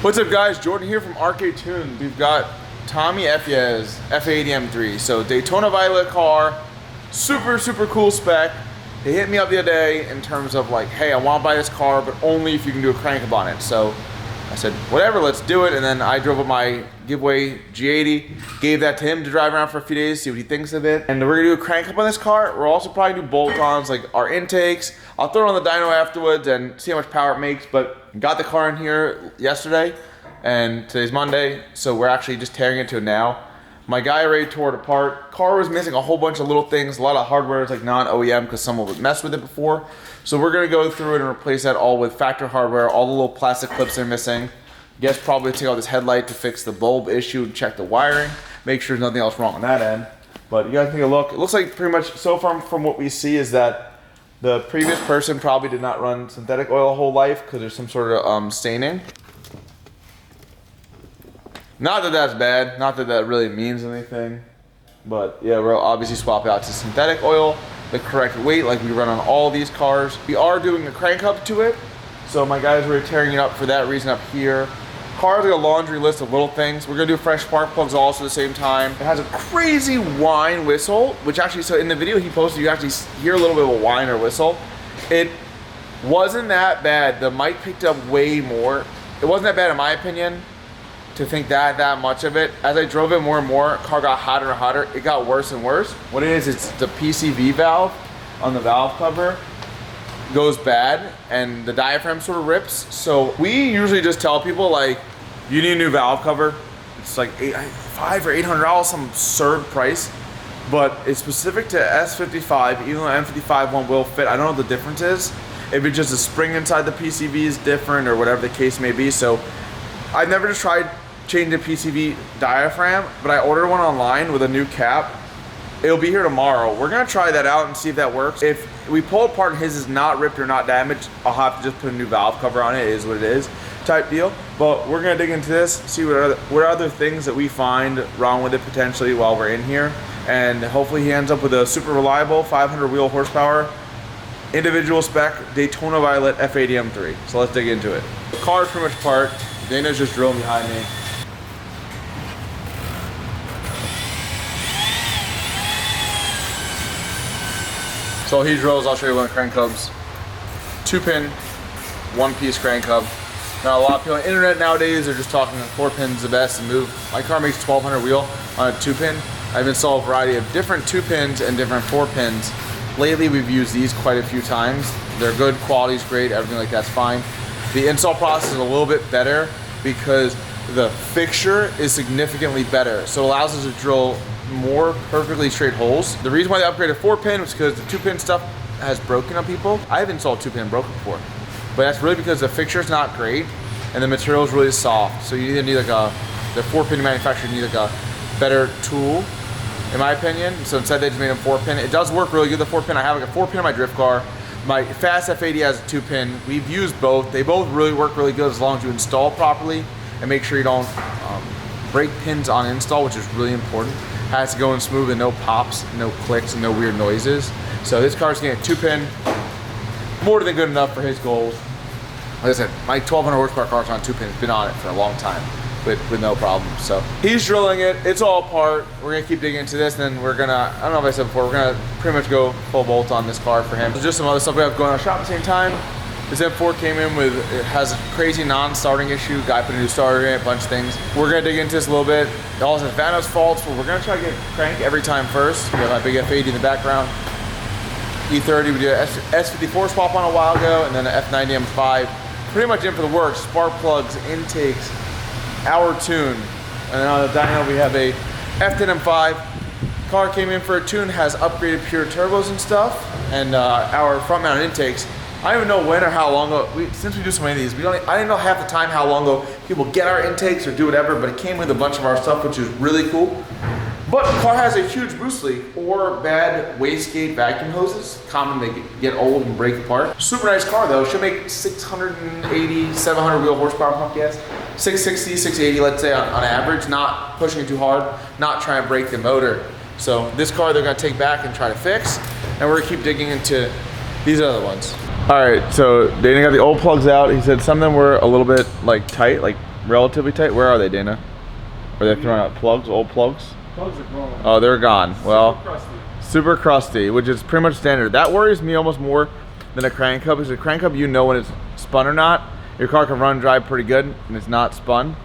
What's up guys, Jordan here from Arcade Tunes. We've got TOMMYFYEAH's F80 M3. So Daytona Violet car, super cool spec. They hit me up the other day in terms of like, hey, I want to buy this car, but only if you can do a crank up on it. So I said, whatever, let's do it. And then I drove up my giveaway G80, gave that to him to drive around for a few days, see what he thinks of it. And we're gonna do a crank up on this car. We're also probably do bolt-ons like our intakes. I'll throw it on the dyno afterwards and see how much power it makes, but got the car in here yesterday and today's Monday, so we're actually just tearing into it now. My guy already tore it apart. Car was missing a whole bunch of little things, a lot of hardware, it's like non-OEM because someone would mess with it before. So we're gonna go through it and replace that all with factory hardware, all the little plastic clips they're missing. Guess probably take out this headlight to fix the bulb issue and check the wiring, make sure there's nothing else wrong on that end. But you guys take a look. It looks like pretty much so far from what we see is that the previous person probably did not run synthetic oil whole life because there's some sort of staining. Not that that's bad, not that that really means anything, but yeah, we'll obviously swap out to synthetic oil, the correct weight like we run on all these cars. We are doing a crank up to it, so my guys were tearing it up for that reason up here. Car's like a laundry list of little things. We're gonna do fresh spark plugs also at the same time. It has a crazy whine whistle, which actually, so in the video he posted, you actually hear a little bit of a whine or whistle. It wasn't that bad. The mic picked up way more. It wasn't that bad in my opinion to think that much of it. As I drove it more and more, car got hotter and hotter. It got worse and worse. What it is, it's the PCV valve on the valve cover goes bad and the diaphragm sort of rips. So we usually just tell people like, you need a new valve cover. It's like $500 or $800, some absurd price, but it's specific to S55, even though M55 one will fit. I don't know what the difference is. If it's just a spring inside the PCV is different or whatever the case may be. So I've never just tried changing the PCV diaphragm, but I ordered one online with a new cap. It'll be here tomorrow. We're gonna try that out and see if that works. If we pull apart and his is not ripped or not damaged, I'll have to just put a new valve cover on it. It is what it is type deal. But we're gonna dig into this, see what other things that we find wrong with it potentially while we're in here. And hopefully he ends up with a super reliable 500 wheel horsepower, individual spec Daytona Violet F80 M3. So let's dig into it. The car is pretty much apart. Dana's just drilling behind me. So he drills, I'll show you one of the crank hubs. 2-pin, 1-piece crank hub. Now a lot of people on the internet nowadays are just talking 4 pins the best and move. My car makes 1200 wheel on a 2-pin. I've installed a variety of different 2-pins and different 4-pins. Lately we've used these quite a few times. They're good, quality's great, everything like that's fine. The install process is a little bit better because the fixture is significantly better. So it allows us to drill more perfectly straight holes. The reason why they upgraded 4-pin was because the 2-pin stuff has broken on people. I've installed 2-pin broken before, but that's really because the fixture is not great and the material is really soft. So you either need like the 4-pin manufacturer need like a better tool, in my opinion. So instead they just made them 4-pin. It does work really good, the 4-pin. I have like a 4-pin on my drift car. My Fast F80 has a 2-pin. We've used both. They both really work really good as long as you install properly and make sure you don't break pins on install, which is really important. Has to go in smooth and no pops, no clicks, and no weird noises. So this car's getting a 2-pin, more than good enough for his goals. Like I said, my 1200 horsepower car's on 2-pin. It's been on it for a long time with no problem. So he's drilling it. It's all apart. We're gonna keep digging into this. And then we're gonna, I don't know if I said before, we're gonna pretty much go full bolt on this car for him. So just some other stuff we have going on shop at the same time. This M4 came in with, it has a crazy non-starting issue. Guy put a new starter in it, a bunch of things. We're gonna dig into this a little bit. It also has Vanos faults, but we're gonna try to get crank every time first. We have my big F80 in the background. E30, we did an S54 swap on a while ago, and then an F90 M5. Pretty much in for the works. Spark plugs, intakes, our tune. And then on the dyno, we have a F10 M5. Car came in for a tune, has upgraded pure turbos and stuff, and our front mount intakes. I don't even know when or how long ago, since we do so many of these, I didn't know half the time how long ago people get our intakes or do whatever, but it came with a bunch of our stuff, which is really cool. But the car has a huge boost leak or bad wastegate vacuum hoses. Common, they get old and break apart. Super nice car though. Should make 680, 700 wheel horsepower pump gas. 660, 680, let's say on average. Not pushing it too hard, not trying to break the motor. So this car they're gonna take back and try to fix. And we're gonna keep digging into these other ones. All right, so Dana got the old plugs out. He said some of them were a little bit like tight, like relatively tight. Where are they, Dana? Are they throwing out plugs, old plugs? Plugs are gone. Oh, they're gone. Well, Super crusty, which is pretty much standard. That worries me almost more than a crank hub, because a crank hub, you know when it's spun or not. Your car can run and drive pretty good, and it's not spun.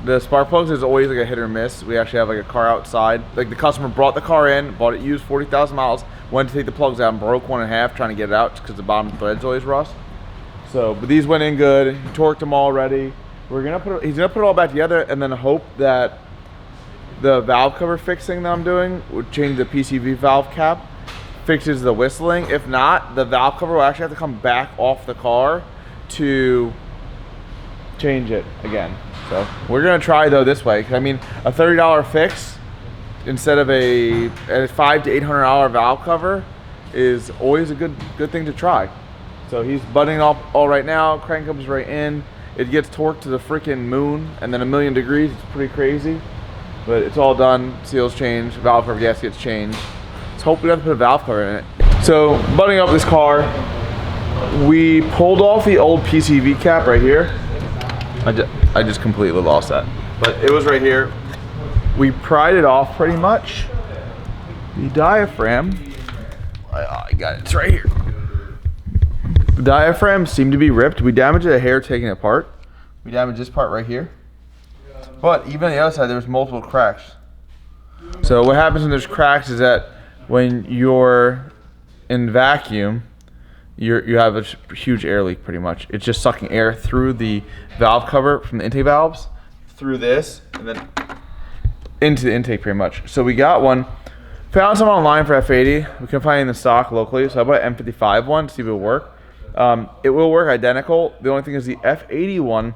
The spark plugs is always like a hit or miss. We actually have like a car outside. Like the customer brought the car in, bought it used, 40,000 miles, went to take the plugs out and broke one in half trying to get it out because the bottom thread's always rust. So, but these went in good. He torqued them already. He's gonna put it all back together and then hope that the valve cover fixing that I'm doing would change the PCV valve cap, fixes the whistling. If not, the valve cover will actually have to come back off the car to change it again. So we're gonna try though this way. I mean, a $30 fix instead of a $500 to $800 valve cover is always a good thing to try. So he's buttoning up all right now. Crank comes right in. It gets torqued to the freaking moon and then 1,000,000 degrees. It's pretty crazy, but it's all done. Seals changed, valve cover gaskets changed. Let's hope we don't have to put a valve cover in it. So buttoning up this car, we pulled off the old PCV cap right here. I just completely lost that, but it was right here. We pried it off pretty much. The diaphragm, I got it, it's right here. The diaphragm seemed to be ripped. We damaged a hair taking it apart. We damaged this part right here. But even on the other side, there was multiple cracks. So what happens when there's cracks is that when you're in vacuum, you have a huge air leak pretty much. It's just sucking air through the valve cover from the intake valves, through this, and then into the intake pretty much. So we got one, found some online for F80. We couldn't find it in the stock locally, so I bought an M55 one to see if it will work. It will work identical. The only thing is the F80 one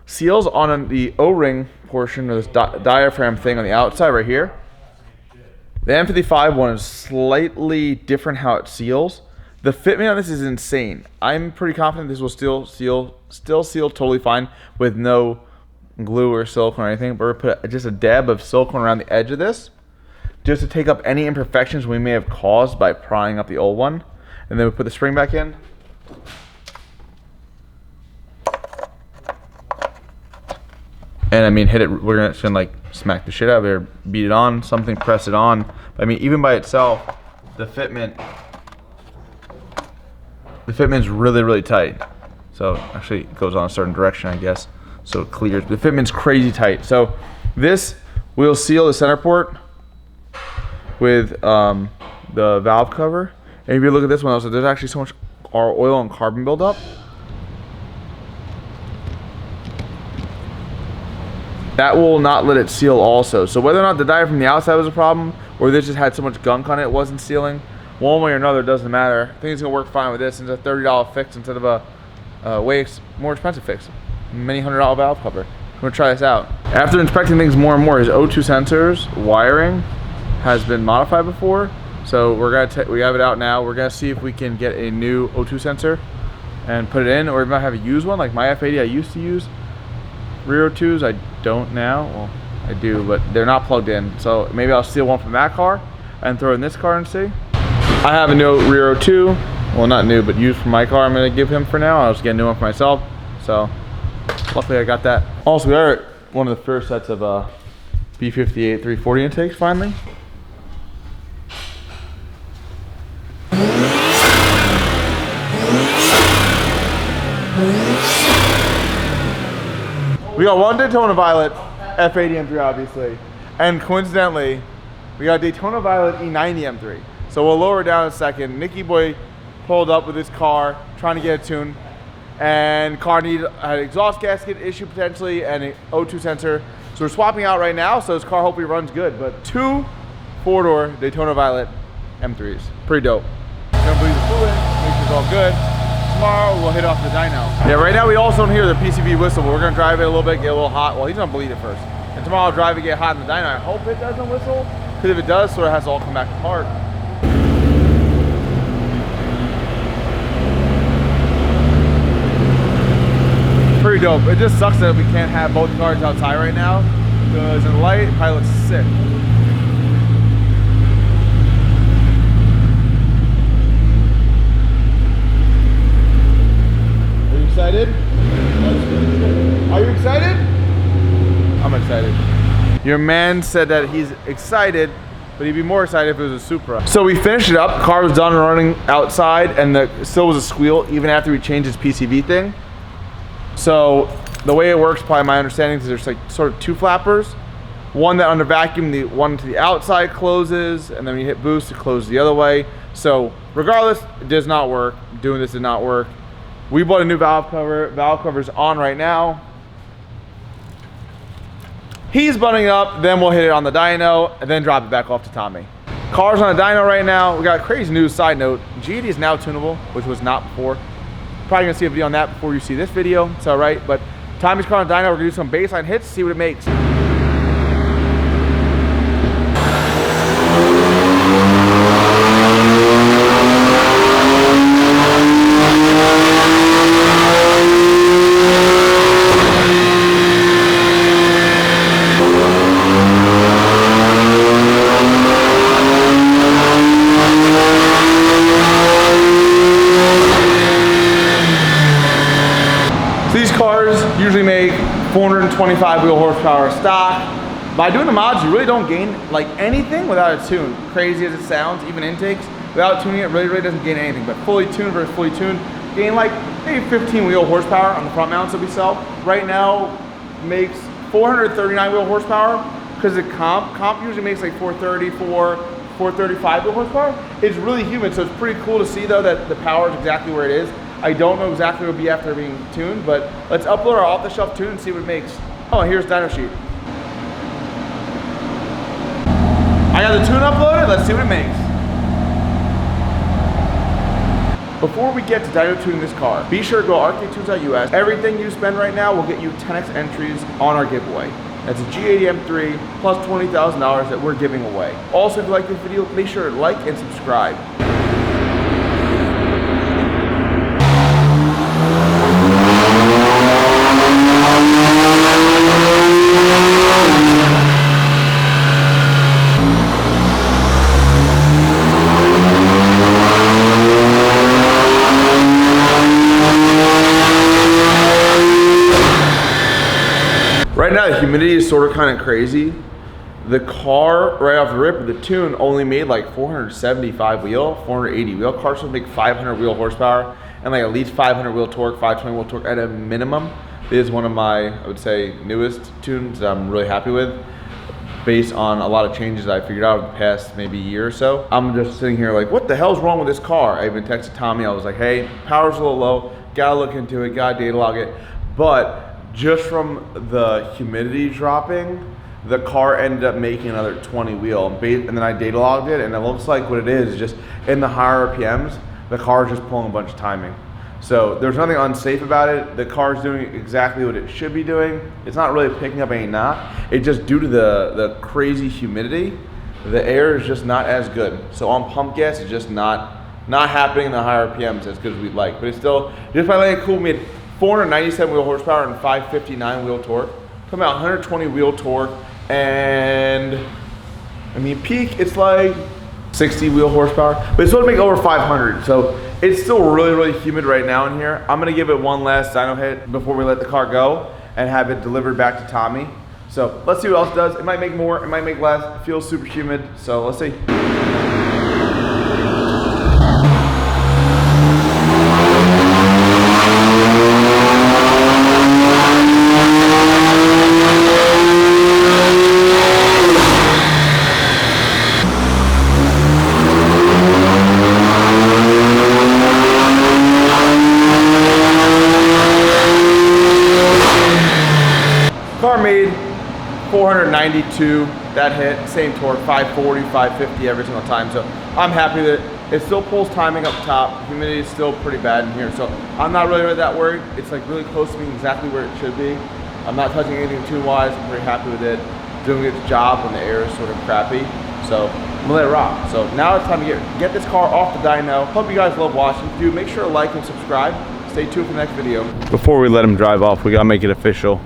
seals on the O-ring portion of this diaphragm thing on the outside right here. The M55 one is slightly different how it seals. The fitment on this is insane. I'm pretty confident this will still seal totally fine with no glue or silicone or anything, but we're gonna put just a dab of silicone around the edge of this just to take up any imperfections we may have caused by prying up the old one. And then we put the spring back in. And I mean, hit it, we're just gonna like smack the shit out of it, or beat it on, something, press it on. I mean, even by itself, the fitment's really, really tight. So actually it goes on a certain direction, I guess, so it clears. The fitment's crazy tight. So this will seal the center port with the valve cover. And if you look at this one also, there's actually so much oil and carbon buildup. That will not let it seal also. So whether or not the diaphragm from the outside was a problem, or this just had so much gunk on it, it wasn't sealing, one way or another, it doesn't matter. I think it's gonna work fine with this. It's a $30 fix instead of a way more expensive fix. Many $100 valve cover. I'm gonna try this out. After inspecting things more and more, his O2 sensors wiring has been modified before. So we have it out now. We're gonna see if we can get a new O2 sensor and put it in, or we might have a used one. Like my F80, I used to use rear O2s. I don't now. Well, I do, but they're not plugged in. So maybe I'll steal one from that car and throw it in this car and see. I have a new rear O2. Well, not new, but used for my car. I'm gonna give him for now. I'll just get a new one for myself. So luckily I got that. Also, we are at one of the first sets of B58 340 intakes finally. We got one Daytona Violet F80 M3 obviously, and coincidentally we got Daytona Violet E90 M3. So we'll lower it down in a second. Nicky Boy pulled up with his car trying to get it tuned, and car had an exhaust gasket issue potentially and an O2 sensor. So we're swapping out right now, so his car hopefully runs good. But two 4-door Daytona Violet M3s, pretty dope. Gonna bleed the fluid, make sure it's all good. Tomorrow we'll hit off the dyno. Yeah, right now we also don't hear the PCV whistle, but we're gonna drive it a little bit, get a little hot. Well, he's gonna bleed it first. And tomorrow I'll drive it, get hot in the dyno. I hope it doesn't whistle, because if it does, sort of has to all come back apart. Pretty dope. It just sucks that we can't have both cars outside right now, because in the light, it probably looks sick. Excited? Are you excited? I'm excited. Your man said that he's excited, but he'd be more excited if it was a Supra. So we finished it up. Car was done running outside, and still was a squeal even after we changed its PCV thing. So the way it works, probably my understanding, is there's like sort of two flappers. One that under vacuum, the one to the outside closes, and then when you hit boost, it closes the other way. So regardless, it does not work. Doing this did not work. We bought a new valve cover. Valve cover's on right now. He's buttoning it up, then we'll hit it on the dyno, and then drop it back off to Tommy. Car's on a dyno right now. We got crazy news, side note. G80 is now tunable, which was not before. Probably gonna see a video on that before you see this video, it's all right. But Tommy's car on a dyno, we're gonna do some baseline hits, see what it makes. These cars usually make 425 wheel horsepower stock. By doing the mods, you really don't gain like anything without a tune. Crazy as it sounds, even intakes, without tuning it really doesn't gain anything. But fully tuned versus fully tuned, gain like maybe 15 wheel horsepower on the front mounts that we sell. Right now, makes 439 wheel horsepower because the comp usually makes like 435 wheel horsepower. It's really humid, so it's pretty cool to see though that the power is exactly where it is. I don't know exactly what it'll be after being tuned, but let's upload our off-the-shelf tune and see what it makes. Oh, here's dyno sheet. I got the tune uploaded, let's see what it makes. Before we get to dyno tuning this car, be sure to go arcadetunes.us. Everything you spend right now will get you 10x entries on our giveaway. That's a G80 M3 plus $20,000 that we're giving away. Also, if you like this video, make sure to like and subscribe. Right now, the humidity is sort of kind of crazy. The car, right off the rip, the tune only made like 475 wheel, 480 wheel. Cars should make 500 wheel horsepower and like at least 500 wheel torque, 520 wheel torque at a minimum. This is one of my, I would say, newest tunes that I'm really happy with, based on a lot of changes that I figured out over the past maybe year or so. I'm just sitting here like, what the hell's wrong with this car? I even texted Tommy, I was like, hey, power's a little low, gotta look into it, gotta data log it. But just from the humidity dropping, the car ended up making another 20 wheel, and then I data logged it, and it looks like what it is just in the higher RPMs, the car is just pulling a bunch of timing. So there's nothing unsafe about it. The car is doing exactly what it should be doing. It's not really picking up any knock. It's just due to the crazy humidity, the air is just not as good. So on pump gas, it's just not happening in the higher RPMs as good as we'd like. But it's still, just by letting it cool, we had 497 wheel horsepower and 559 wheel torque. Talking about 120 wheel torque, and I mean peak it's like 60 wheel horsepower, but it's supposed to make over 500. So it's still really humid right now in here. I'm gonna give it one last dyno hit before we let the car go and have it delivered back to Tommy. So let's see what else it does. It might make more, it might make less. It feels super humid, so let's see. Car made 492, that hit, same torque, 540, 550 every single time. So I'm happy that it still pulls timing up top. Humidity is still pretty bad in here. So I'm not really that worried. It's like really close to being exactly where it should be. I'm not touching anything tune-wise. I'm pretty happy with it. Doing its job when the air is sort of crappy. So I'm gonna let it rock. So now it's time to get this car off the dyno. Hope you guys love watching. If you do, make sure to like and subscribe. Stay tuned for the next video. Before we let him drive off, we gotta make it official.